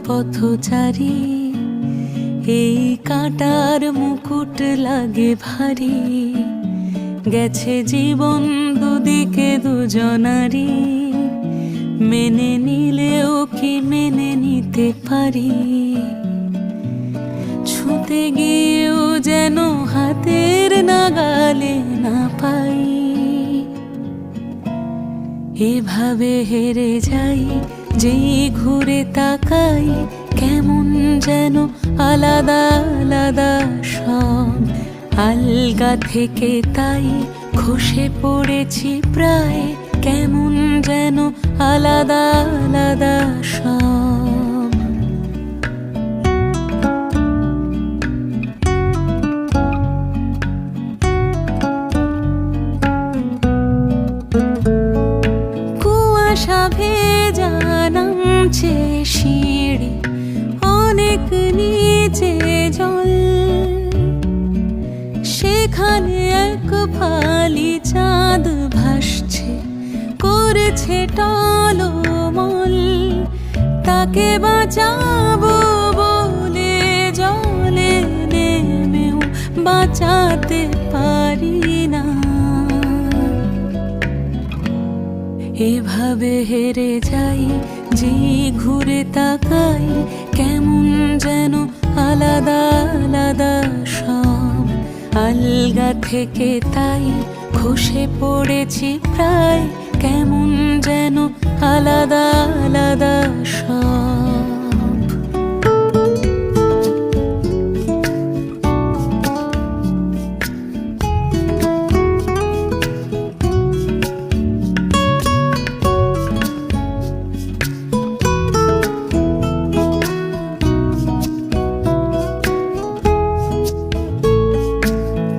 পথচারী, এই কাঁটার মুকুট লাগে ভারী। গেছে জীবন দুদিকে দুজনারই, মেনে নিলেও কি মেনে নিতে পারি? ছুঁতে গিয়েও যেন হাতের নাগালে না পাই। এভাবে হেরে যাই, যেই ঘুরে তাকাই, কেমন যেন আলাদা আলাদা সব। আলগা থেকে তাই খসে পড়েছি প্রায়, কেমন যেন আলাদা আলাদা সব। কুয়াশা ভেজা নামছে সিঁড়ি, অনেক নিচে জল। সেখানে এক ফালি চাঁদ ভাসছে, করেছে টলমল। তাকে বাঁচাবো বলে জলে নেমেও বাঁচাতে পারি না। এভাবে হেরে যাই, যে ঘুরে তাকাই, কেমন যেন আলাদা আলাদা সব। আলগা থেকে তাই খসে পড়েছি প্রায়, কেমন যেন আলাদা আলাদা সব।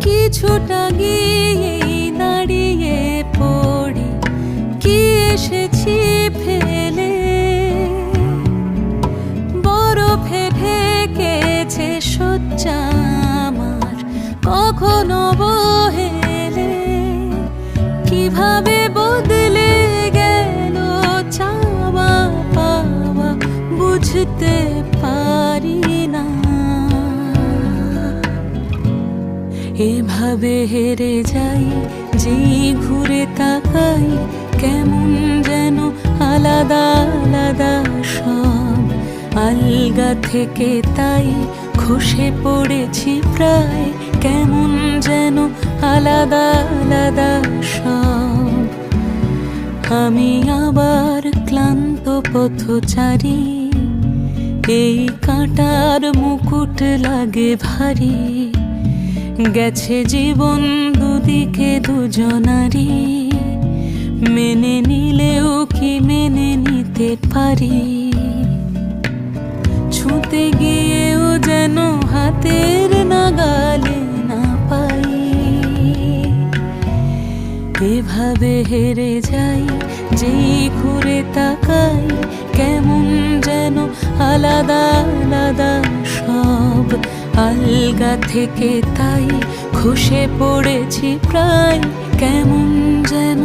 কিছুটা গিয়ে দাঁড়িয়ে পড়ি, কি এসেছি ফেলে। বরফে ঢেকেছে শয্যা আমার, কখনো বহেলে। কিভাবে বদলে গেল চাওয়া পাওয়া, বুঝতে পারি না। এভাবে হেরে যাই, যেই ঘুরে তাকাই, কেমন যেন আলাদা আলাদা সব। আলগা থেকে তাই খসে পড়েছি প্রায়, কেমন যেন আলাদা আলাদা সব। আমি আবার ক্লান্ত পথচারী, এই কাঁটার মুকুট লাগে ভারী। গেছে জীবন দুদিকে দুজনারই, মেনে নিলেও কি মেনে নিতে পারি? ছুঁতে গিয়েও যেন হাতের নাগালে না পাই। এভাবে হেরে যাই, যেই ঘুরে তাকাই, কেমন যেন আলাদা আলাদা সব। আলগা থেকে তাই খসে পড়েছি প্রায়, কেমন যেন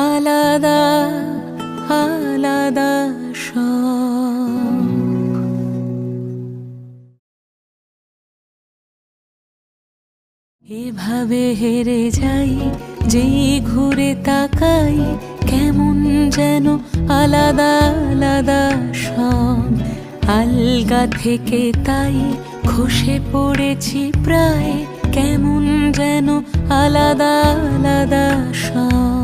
আলাদা আলাদা সব। এভাবে হেরে যাই, যেই ঘুরে তাকাই, কেমন যেন আলাদা আলাদা সব। আলগা থেকে তাই খসে পড়েছি প্রায়, কেমন যেন আলাদা আলাদা সব।